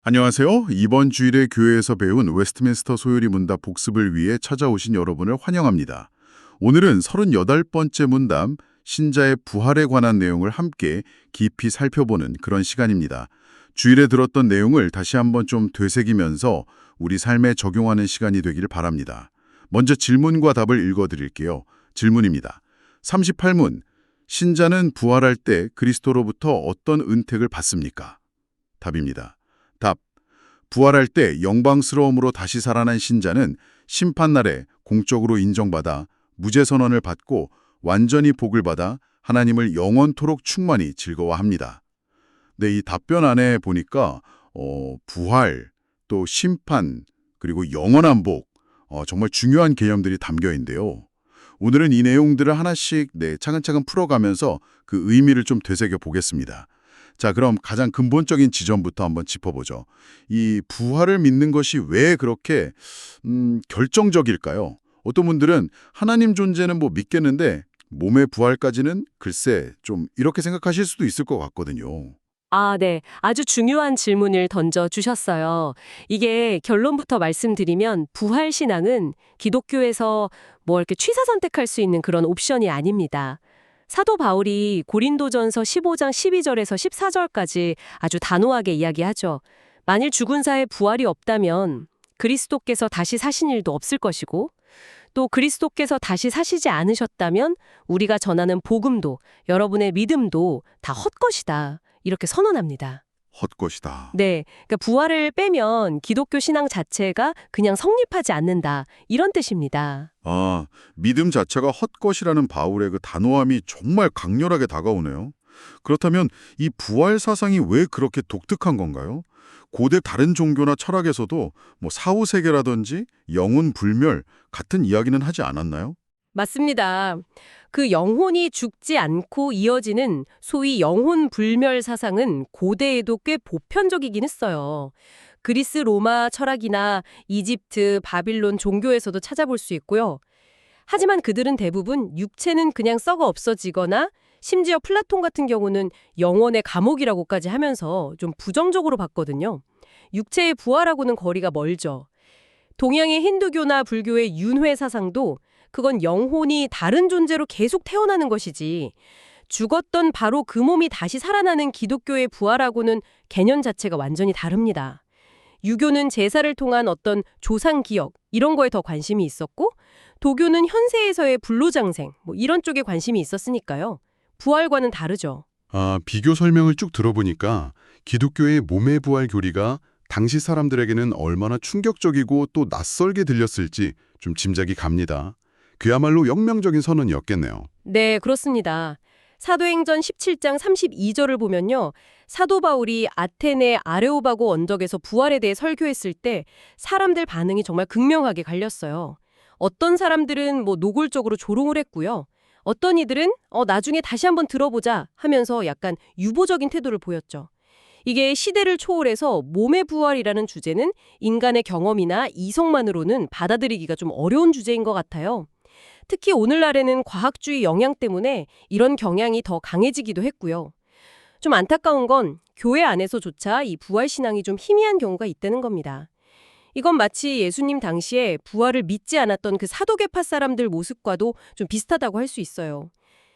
안녕하세요. 이번 주일에 교회에서 배운 웨스트민스터 소요리 문답 복습을 위해 찾아오신 여러분을 환영합니다. 오늘은 38번째 문답, 신자의 부활에 관한 내용을 함께 깊이 살펴보는 그런 시간입니다. 주일에 들었던 내용을 다시 한번 좀 되새기면서 우리 삶에 적용하는 시간이 되길 바랍니다. 먼저 질문과 답을 읽어드릴게요. 질문입니다. 38문, 신자는 부활할 때 그리스도로부터 어떤 은택을 받습니까? 답입니다. 답. 부활할 때 영광스러움으로 다시 살아난 신자는 심판날에 공적으로 인정받아 무죄 선언을 받고 완전히 복을 받아 하나님을 영원토록 충만히 즐거워합니다. 네, 이 답변 안에 보니까 부활, 또 심판, 그리고 영원한 복, 정말 중요한 개념들이 담겨 있는데요. 오늘은 이 내용들을 하나씩 차근차근 풀어가면서 그 의미를 좀 되새겨 보겠습니다. 자, 그럼 가장 근본적인 지점부터 한번 짚어보죠. 이 부활을 믿는 것이 왜 그렇게 결정적일까요? 어떤 분들은 하나님 존재는 믿겠는데 몸의 부활까지는 글쎄 좀 이렇게 생각하실 수도 있을 것 같거든요. 네. 아주 중요한 질문을 던져 주셨어요. 이게 결론부터 말씀드리면 부활 신앙은 기독교에서 이렇게 취사 선택할 수 있는 그런 옵션이 아닙니다. 사도 바울이 고린도전서 15장 12절에서 14절까지 아주 단호하게 이야기하죠. 만일 죽은 자의 부활이 없다면 그리스도께서 다시 사신 일도 없을 것이고 또 그리스도께서 다시 사시지 않으셨다면 우리가 전하는 복음도 여러분의 믿음도 다 헛것이다. 이렇게 선언합니다. 헛것이다. 네, 그러니까 부활을 빼면 기독교 신앙 자체가 그냥 성립하지 않는다. 이런 뜻입니다. 아, 믿음 자체가 헛것이라는 바울의 그 단호함이 정말 강렬하게 다가오네요. 그렇다면 이 부활 사상이 왜 그렇게 독특한 건가요? 고대 다른 종교나 철학에서도 사후세계라든지 영혼 불멸 같은 이야기는 하지 않았나요? 맞습니다. 그 영혼이 죽지 않고 이어지는 소위 영혼 불멸 사상은 고대에도 꽤 보편적이긴 했어요. 그리스 로마 철학이나 이집트, 바빌론 종교에서도 찾아볼 수 있고요. 하지만 그들은 대부분 육체는 그냥 썩어 없어지거나 심지어 플라톤 같은 경우는 영혼의 감옥이라고까지 하면서 좀 부정적으로 봤거든요. 육체의 부활하고는 거리가 멀죠. 동양의 힌두교나 불교의 윤회 사상도 그건 영혼이 다른 존재로 계속 태어나는 것이지 죽었던 바로 그 몸이 다시 살아나는 기독교의 부활하고는 개념 자체가 완전히 다릅니다. 유교는 제사를 통한 어떤 조상 기억 이런 거에 더 관심이 있었고 도교는 현세에서의 불로장생 이런 쪽에 관심이 있었으니까요. 부활과는 다르죠. 비교 설명을 쭉 들어보니까 기독교의 몸의 부활 교리가 당시 사람들에게는 얼마나 충격적이고 또 낯설게 들렸을지 좀 짐작이 갑니다. 그야말로 혁명적인 선언이었겠네요. 네, 그렇습니다. 사도행전 17장 32절을 보면요. 사도 바울이 아테네 아레오바고 언덕에서 부활에 대해 설교했을 때 사람들 반응이 정말 극명하게 갈렸어요. 어떤 사람들은 노골적으로 조롱을 했고요. 어떤 이들은 나중에 다시 한번 들어보자 하면서 약간 유보적인 태도를 보였죠. 이게 시대를 초월해서 몸의 부활이라는 주제는 인간의 경험이나 이성만으로는 받아들이기가 좀 어려운 주제인 것 같아요. 특히 오늘날에는 과학주의 영향 때문에 이런 경향이 더 강해지기도 했고요. 좀 안타까운 건 교회 안에서조차 이 부활신앙이 좀 희미한 경우가 있다는 겁니다. 이건 마치 예수님 당시에 부활을 믿지 않았던 그 사도계파 사람들 모습과도 좀 비슷하다고 할 수 있어요.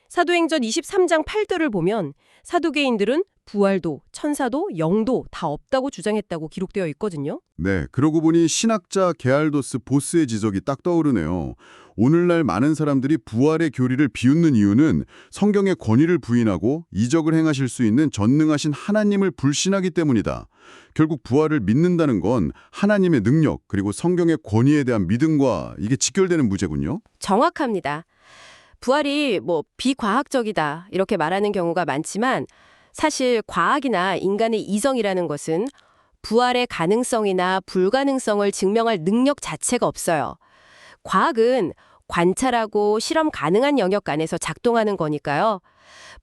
사도행전 23장 8절을 보면 사두개인들은 부활도, 천사도, 영도 다 없다고 주장했다고 기록되어 있거든요. 네, 그러고 보니 신학자 게알도스 보스의 지적이 딱 떠오르네요. 오늘날 많은 사람들이 부활의 교리를 비웃는 이유는 성경의 권위를 부인하고 이적을 행하실 수 있는 전능하신 하나님을 불신하기 때문이다. 결국 부활을 믿는다는 건 하나님의 능력 그리고 성경의 권위에 대한 믿음과 이게 직결되는 문제군요. 정확합니다. 부활이 비과학적이다 이렇게 말하는 경우가 많지만 사실 과학이나 인간의 이성이라는 것은 부활의 가능성이나 불가능성을 증명할 능력 자체가 없어요. 과학은 관찰하고 실험 가능한 영역 안에서 작동하는 거니까요.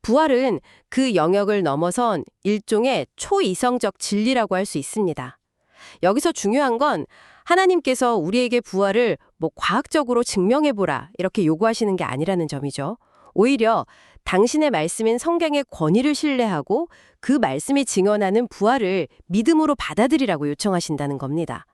부활은 그 영역을 넘어선 일종의 초이성적 진리라고 할 수 있습니다. 여기서 중요한 건 하나님께서 우리에게 부활을 과학적으로 증명해보라 이렇게 요구하시는 게 아니라는 점이죠. 오히려 당신의 말씀인 성경의 권위를 신뢰하고 그 말씀이 증언하는 부활을 믿음으로 받아들이라고 요청하신다는 겁니다.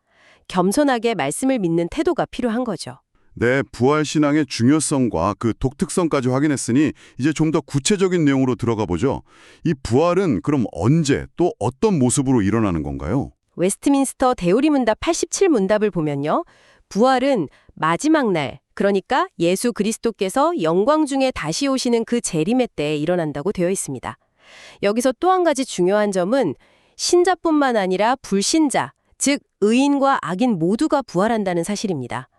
겸손하게 말씀을 믿는 태도가 필요한 거죠. 네, 부활 신앙의 중요성과 그 독특성까지 확인했으니 이제 좀 더 구체적인 내용으로 들어가 보죠. 이 부활은 그럼 언제 또 어떤 모습으로 일어나는 건가요? 웨스트민스터 대우리 문답 87문답을 보면요. 부활은 마지막 날, 그러니까 예수 그리스도께서 영광 중에 다시 오시는 그 재림의 때에 일어난다고 되어 있습니다. 여기서 또 한 가지 중요한 점은 신자뿐만 아니라 불신자, 즉 의인과 악인 모두가 부활한다는 사실입니다.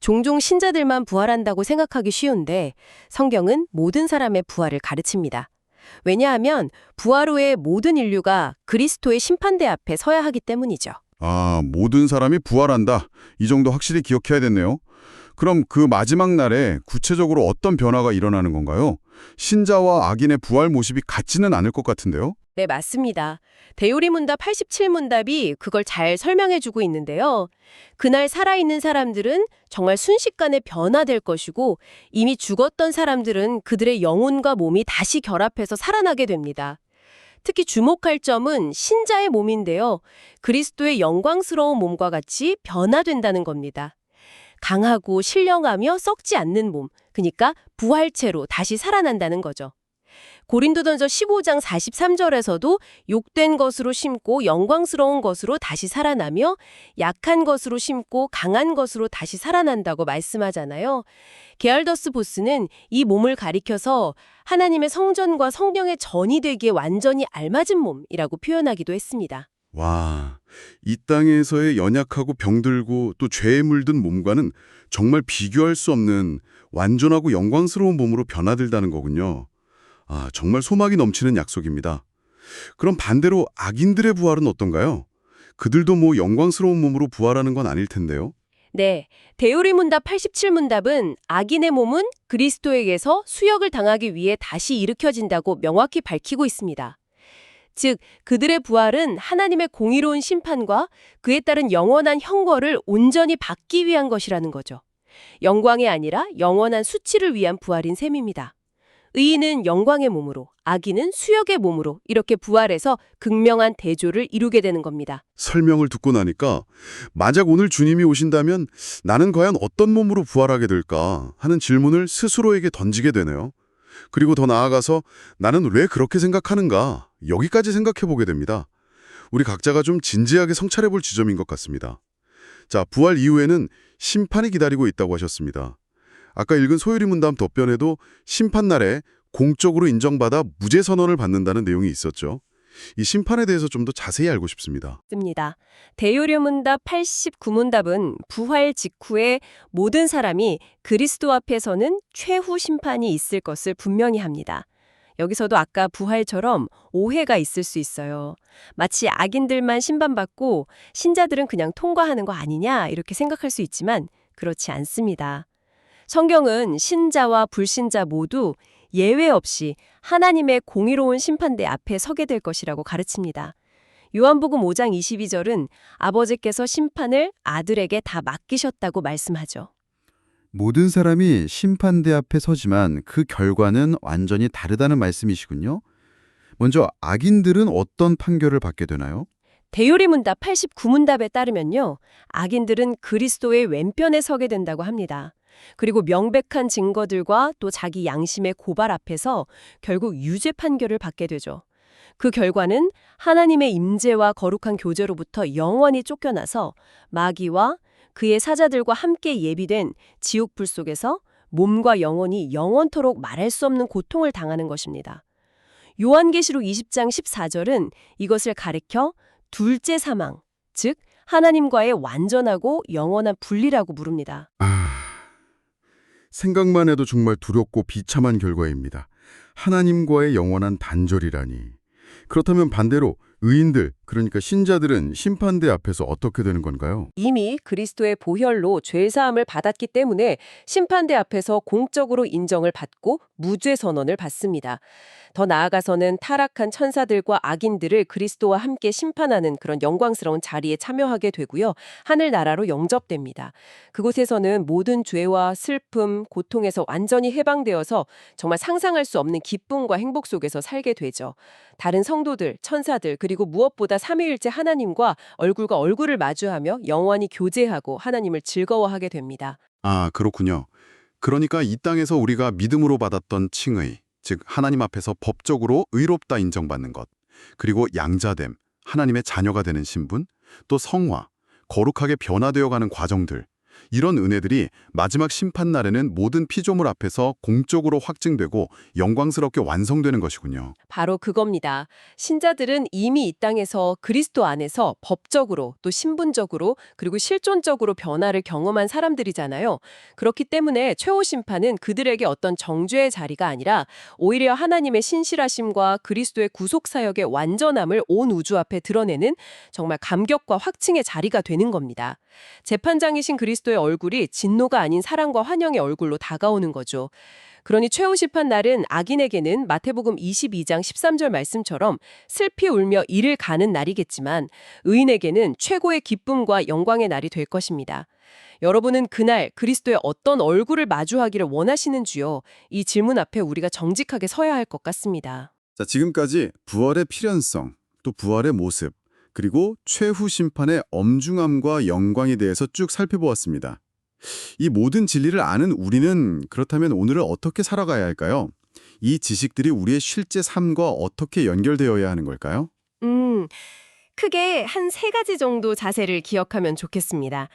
종종 신자들만 부활한다고 생각하기 쉬운데 성경은 모든 사람의 부활을 가르칩니다. 왜냐하면 부활 후에 모든 인류가 그리스도의 심판대 앞에 서야 하기 때문이죠. 아, 모든 사람이 부활한다. 이 정도 확실히 기억해야겠네요. 그럼 그 마지막 날에 구체적으로 어떤 변화가 일어나는 건가요? 신자와 악인의 부활 모습이 같지는 않을 것 같은데요? 네, 맞습니다. 대우리 문답 87문답이 그걸 잘 설명해주고 있는데요. 그날 살아있는 사람들은 정말 순식간에 변화될 것이고 이미 죽었던 사람들은 그들의 영혼과 몸이 다시 결합해서 살아나게 됩니다. 특히 주목할 점은 신자의 몸인데요. 그리스도의 영광스러운 몸과 같이 변화된다는 겁니다. 강하고 신령하며 썩지 않는 몸, 그러니까 부활체로 다시 살아난다는 거죠. 고린도전서 15장 43절에서도 욕된 것으로 심고 영광스러운 것으로 다시 살아나며 약한 것으로 심고 강한 것으로 다시 살아난다고 말씀하잖아요. 게알더스 보스는 이 몸을 가리켜서 하나님의 성전과 성령의 전이 되기에 완전히 알맞은 몸이라고 표현하기도 했습니다. 와, 이 땅에서의 연약하고 병들고 또 죄에 물든 몸과는 정말 비교할 수 없는 완전하고 영광스러운 몸으로 변화된다는 거군요. 아, 정말 소망이 넘치는 약속입니다. 그럼 반대로 악인들의 부활은 어떤가요? 그들도 뭐 영광스러운 몸으로 부활하는 건 아닐 텐데요. 네, 대우리 문답 87문답은 악인의 몸은 그리스도에게서 수역을 당하기 위해 다시 일으켜진다고 명확히 밝히고 있습니다. 즉, 그들의 부활은 하나님의 공의로운 심판과 그에 따른 영원한 형벌을 온전히 받기 위한 것이라는 거죠. 영광이 아니라 영원한 수치를 위한 부활인 셈입니다. 의인은 영광의 몸으로, 악인은 수역의 몸으로 이렇게 부활해서 극명한 대조를 이루게 되는 겁니다. 설명을 듣고 나니까 만약 오늘 주님이 오신다면 나는 과연 어떤 몸으로 부활하게 될까 하는 질문을 스스로에게 던지게 되네요. 그리고 더 나아가서 나는 왜 그렇게 생각하는가 여기까지 생각해 보게 됩니다. 우리 각자가 좀 진지하게 성찰해 볼 지점인 것 같습니다. 자, 부활 이후에는 심판이 기다리고 있다고 하셨습니다. 아까 읽은 소유리 문답 덧변에도 심판날에 공적으로 인정받아 무죄 선언을 받는다는 내용이 있었죠. 이 심판에 대해서 좀 더 자세히 알고 싶습니다. 습니다. 대요리 문답 89문답은 부활 직후에 모든 사람이 그리스도 앞에서는 최후 심판이 있을 것을 분명히 합니다. 여기서도 아까 부활처럼 오해가 있을 수 있어요. 마치 악인들만 심판받고 신자들은 그냥 통과하는 거 아니냐 이렇게 생각할 수 있지만 그렇지 않습니다. 성경은 신자와 불신자 모두 예외 없이 하나님의 공의로운 심판대 앞에 서게 될 것이라고 가르칩니다. 요한복음 5장 22절은 아버지께서 심판을 아들에게 다 맡기셨다고 말씀하죠. 모든 사람이 심판대 앞에 서지만 그 결과는 완전히 다르다는 말씀이시군요. 먼저 악인들은 어떤 판결을 받게 되나요? 대요리 문답 89문답에 따르면요. 악인들은 그리스도의 왼편에 서게 된다고 합니다. 그리고 명백한 증거들과 또 자기 양심의 고발 앞에서 결국 유죄 판결을 받게 되죠. 그 결과는 하나님의 임재와 거룩한 교제로부터 영원히 쫓겨나서 마귀와 그의 사자들과 함께 예비된 지옥불 속에서 몸과 영혼이 영원토록 말할 수 없는 고통을 당하는 것입니다. 요한계시록 20장 14절은 이것을 가리켜 둘째 사망, 즉 하나님과의 완전하고 영원한 분리라고 부릅니다. 생각만 해도 정말 두렵고 비참한 결과입니다. 하나님과의 영원한 단절이라니. 그렇다면 반대로 의인들, 그러니까 신자들은 심판대 앞에서 어떻게 되는 건가요? 이미 그리스도의 보혈로 죄사함을 받았기 때문에 심판대 앞에서 공적으로 인정을 받고 무죄 선언을 받습니다. 더 나아가서는 타락한 천사들과 악인들을 그리스도와 함께 심판하는 그런 영광스러운 자리에 참여하게 되고요. 하늘나라로 영접됩니다. 그곳에서는 모든 죄와 슬픔, 고통에서 완전히 해방되어서 정말 상상할 수 없는 기쁨과 행복 속에서 살게 되죠. 다른 성도들, 천사들, 그리고 무엇보다 삼위일체 하나님과 얼굴과 얼굴을 마주하며 영원히 교제하고 하나님을 즐거워하게 됩니다. 아, 그렇군요. 그러니까 이 땅에서 우리가 믿음으로 받았던 칭의, 즉 하나님 앞에서 법적으로 의롭다 인정받는 것, 그리고 양자됨, 하나님의 자녀가 되는 신분, 또 성화, 거룩하게 변화되어가는 과정들, 이런 은혜들이 마지막 심판날에는 모든 피조물 앞에서 공적으로 확증되고 영광스럽게 완성되는 것이군요. 바로 그겁니다. 신자들은 이미 이 땅에서 그리스도 안에서 법적으로 또 신분적으로 그리고 실존적으로 변화를 경험한 사람들이잖아요. 그렇기 때문에 최후 심판은 그들에게 어떤 정죄의 자리가 아니라 오히려 하나님의 신실하심과 그리스도의 구속사역의 완전함을 온 우주 앞에 드러내는 정말 감격과 확증의 자리가 되는 겁니다. 재판장이신 그리스도의 얼굴이 진노가 아닌 사랑과 환영의 얼굴로 다가오는 거죠. 그러니 최후 심판 날은 악인에게는 마태복음 22장 13절 말씀처럼 슬피 울며 이를 가는 날이겠지만 의인에게는 최고의 기쁨과 영광의 날이 될 것입니다. 여러분은 그날 그리스도의 어떤 얼굴을 마주하기를 원하시는지요? 이 질문 앞에 우리가 정직하게 서야 할 것 같습니다. 자, 지금까지 부활의 필연성, 또 부활의 모습, 그리고 최후 심판의 엄중함과 영광에 대해서 쭉 살펴보았습니다. 이 모든 진리를 아는 우리는 그렇다면 오늘을 어떻게 살아가야 할까요? 이 지식들이 우리의 실제 삶과 어떻게 연결되어야 하는 걸까요? 크게 한 3가지 정도 자세를 기억하면 좋겠습니다.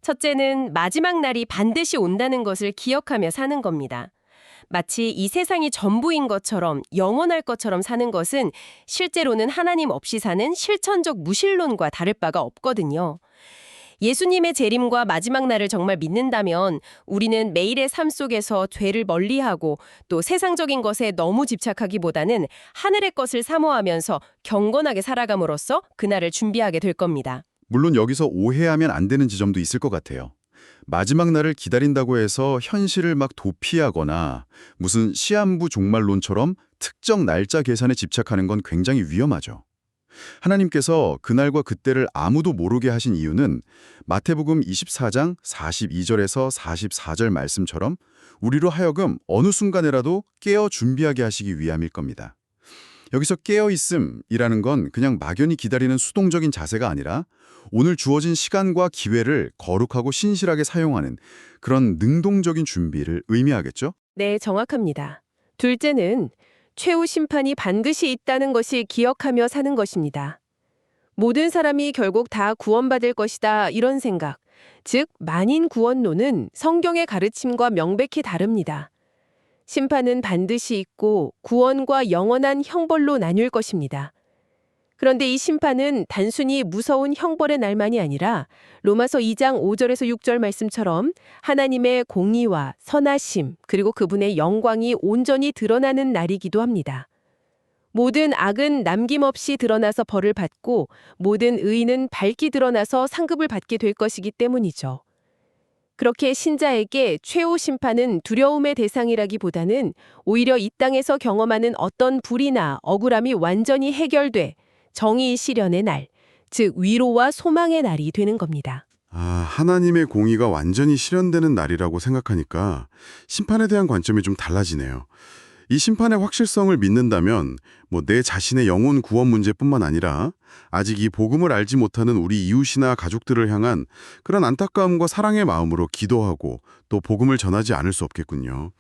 첫째는 마지막 날이 반드시 온다는 것을 기억하며 사는 겁니다. 마치 이 세상이 전부인 것처럼 영원할 것처럼 사는 것은 실제로는 하나님 없이 사는 실천적 무신론과 다를 바가 없거든요. 예수님의 재림과 마지막 날을 정말 믿는다면 우리는 매일의 삶 속에서 죄를 멀리하고 또 세상적인 것에 너무 집착하기보다는 하늘의 것을 사모하면서 경건하게 살아감으로써 그날을 준비하게 될 겁니다. 물론 여기서 오해하면 안 되는 지점도 있을 것 같아요. 마지막 날을 기다린다고 해서 현실을 막 도피하거나 무슨 시한부 종말론처럼 특정 날짜 계산에 집착하는 건 굉장히 위험하죠. 하나님께서 그날과 그때를 아무도 모르게 하신 이유는 마태복음 24장 42절에서 44절 말씀처럼 우리로 하여금 어느 순간에라도 깨어 준비하게 하시기 위함일 겁니다. 여기서 깨어있음이라는 건 그냥 막연히 기다리는 수동적인 자세가 아니라 오늘 주어진 시간과 기회를 거룩하고 신실하게 사용하는 그런 능동적인 준비를 의미하겠죠? 네, 정확합니다. 둘째는 최후 심판이 반드시 있다는 것이 기억하며 사는 것입니다. 모든 사람이 결국 다 구원받을 것이다 이런 생각, 즉 만인 구원론은 성경의 가르침과 명백히 다릅니다. 심판은 반드시 있고 구원과 영원한 형벌로 나뉠 것입니다. 그런데 이 심판은 단순히 무서운 형벌의 날만이 아니라 로마서 2장 5절에서 6절 말씀처럼 하나님의 공의와 선하심 그리고 그분의 영광이 온전히 드러나는 날이기도 합니다. 모든 악은 남김없이 드러나서 벌을 받고 모든 의인은 밝게 드러나서 상급을 받게 될 것이기 때문이죠. 그렇게 신자에게 최후 심판은 두려움의 대상이라기보다는 오히려 이 땅에서 경험하는 어떤 불이나 억울함이 완전히 해결돼 정의의 실현의 날, 즉 위로와 소망의 날이 되는 겁니다. 하나님의 공의가 완전히 실현되는 날이라고 생각하니까 심판에 대한 관점이 좀 달라지네요. 이 심판의 확실성을 믿는다면 내 자신의 영혼 구원 문제뿐만 아니라 아직 이 복음을 알지 못하는 우리 이웃이나 가족들을 향한 그런 안타까움과 사랑의 마음으로 기도하고 또 복음을 전하지 않을 수 없겠군요.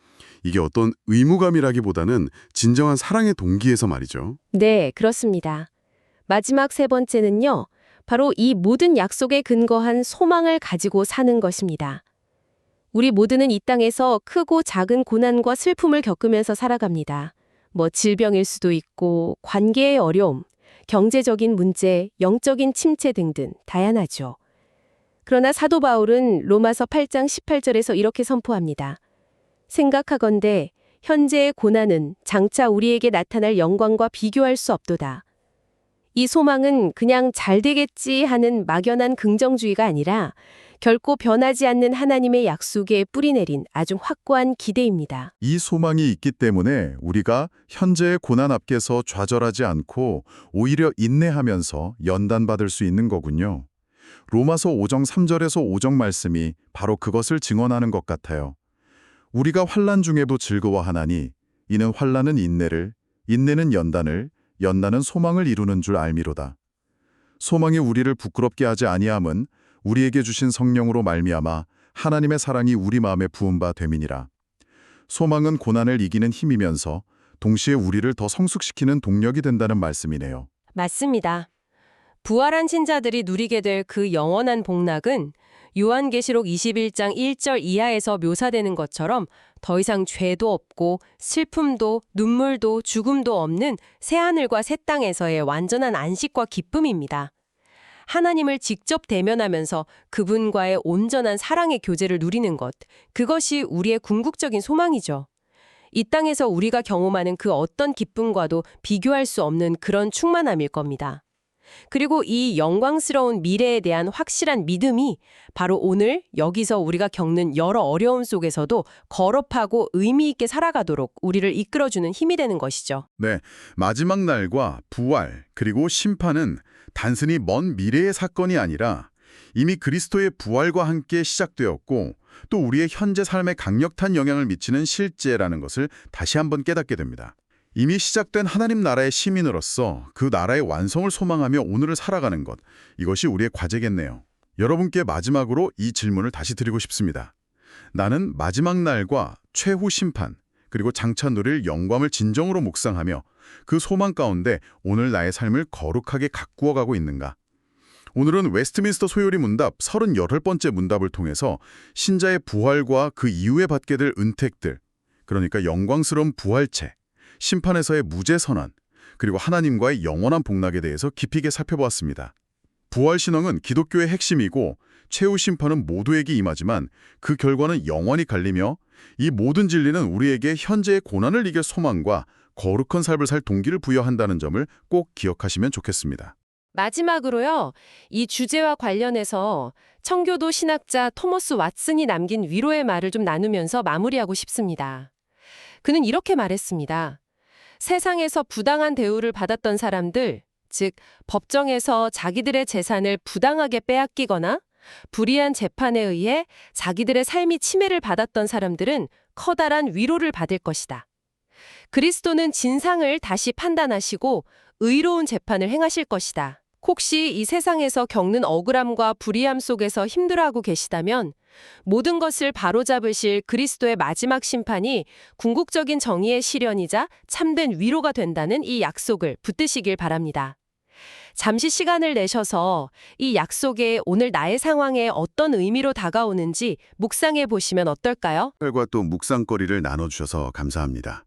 이게 어떤 의무감이라기보다는 진정한 사랑의 동기에서 말이죠. 네, 그렇습니다. 마지막 3번째는요. 바로 이 모든 약속에 근거한 소망을 가지고 사는 것입니다. 우리 모두는 이 땅에서 크고 작은 고난과 슬픔을 겪으면서 살아갑니다. 질병일 수도 있고 관계의 어려움, 경제적인 문제, 영적인 침체 등등 다양하죠. 그러나 사도 바울은 로마서 8장 18절에서 이렇게 선포합니다. 생각하건대 현재의 고난은 장차 우리에게 나타날 영광과 비교할 수 없도다. 이 소망은 그냥 잘 되겠지 하는 막연한 긍정주의가 아니라 결코 변하지 않는 하나님의 약속에 뿌리내린 아주 확고한 기대입니다. 이 소망이 있기 때문에 우리가 현재의 고난 앞에서 좌절하지 않고 오히려 인내하면서 연단받을 수 있는 거군요. 로마서 5장 3절에서 5장 말씀이 바로 그것을 증언하는 것 같아요. 우리가 환난 중에도 즐거워하나니 이는 환난은 인내를, 인내는 연단을, 연단은 소망을 이루는 줄 알미로다. 소망이 우리를 부끄럽게 하지 아니함은 우리에게 주신 성령으로 말미암아 하나님의 사랑이 우리 마음에 부은 바 됨이니라. 소망은 고난을 이기는 힘이면서 동시에 우리를 더 성숙시키는 동력이 된다는 말씀이네요. 맞습니다. 부활한 신자들이 누리게 될 그 영원한 복락은 요한계시록 21장 1절 이하에서 묘사되는 것처럼 더 이상 죄도 없고 슬픔도 눈물도 죽음도 없는 새하늘과 새 땅에서의 완전한 안식과 기쁨입니다. 하나님을 직접 대면하면서 그분과의 온전한 사랑의 교제를 누리는 것, 그것이 우리의 궁극적인 소망이죠. 이 땅에서 우리가 경험하는 그 어떤 기쁨과도 비교할 수 없는 그런 충만함일 겁니다. 그리고 이 영광스러운 미래에 대한 확실한 믿음이 바로 오늘 여기서 우리가 겪는 여러 어려움 속에서도 거듭하고 의미 있게 살아가도록 우리를 이끌어주는 힘이 되는 것이죠. 네, 마지막 날과 부활 그리고 심판은 단순히 먼 미래의 사건이 아니라 이미 그리스도의 부활과 함께 시작되었고 또 우리의 현재 삶에 강력한 영향을 미치는 실제라는 것을 다시 한번 깨닫게 됩니다. 이미 시작된 하나님 나라의 시민으로서 그 나라의 완성을 소망하며 오늘을 살아가는 것, 이것이 우리의 과제겠네요. 여러분께 마지막으로 이 질문을 다시 드리고 싶습니다. 나는 마지막 날과 최후 심판, 그리고 장차 누릴 영광을 진정으로 묵상하며 그 소망 가운데 오늘 나의 삶을 거룩하게 가꾸어 가고 있는가? 오늘은 웨스트민스터 소요리 문답 38번째 문답을 통해서 신자의 부활과 그 이후에 받게 될 은택들, 그러니까 영광스러운 부활체, 심판에서의 무죄 선언, 그리고 하나님과의 영원한 복락에 대해서 깊이 있게 살펴보았습니다. 부활 신앙은 기독교의 핵심이고 최후 심판은 모두에게 임하지만 그 결과는 영원히 갈리며 이 모든 진리는 우리에게 현재의 고난을 이길 소망과 거룩한 삶을 살 동기를 부여한다는 점을 꼭 기억하시면 좋겠습니다. 마지막으로요, 이 주제와 관련해서 청교도 신학자 토머스 왓슨이 남긴 위로의 말을 좀 나누면서 마무리하고 싶습니다. 그는 이렇게 말했습니다. 세상에서 부당한 대우를 받았던 사람들, 즉 법정에서 자기들의 재산을 부당하게 빼앗기거나 불의한 재판에 의해 자기들의 삶이 침해를 받았던 사람들은 커다란 위로를 받을 것이다. 그리스도는 진상을 다시 판단하시고 의로운 재판을 행하실 것이다. 혹시 이 세상에서 겪는 억울함과 불의함 속에서 힘들어하고 계시다면 모든 것을 바로잡으실 그리스도의 마지막 심판이 궁극적인 정의의 실현이자 참된 위로가 된다는 이 약속을 붙드시길 바랍니다. 잠시 시간을 내셔서 이 약속에 오늘 나의 상황에 어떤 의미로 다가오는지 묵상해 보시면 어떨까요? 결과 또 묵상거리를 나눠주셔서 감사합니다.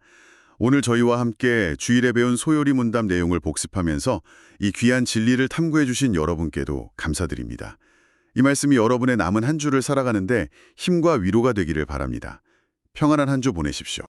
오늘 저희와 함께 주일에 배운 소요리 문답 내용을 복습하면서 이 귀한 진리를 탐구해 주신 여러분께도 감사드립니다. 이 말씀이 여러분의 남은 한 주를 살아가는데 힘과 위로가 되기를 바랍니다. 평안한 한 주 보내십시오.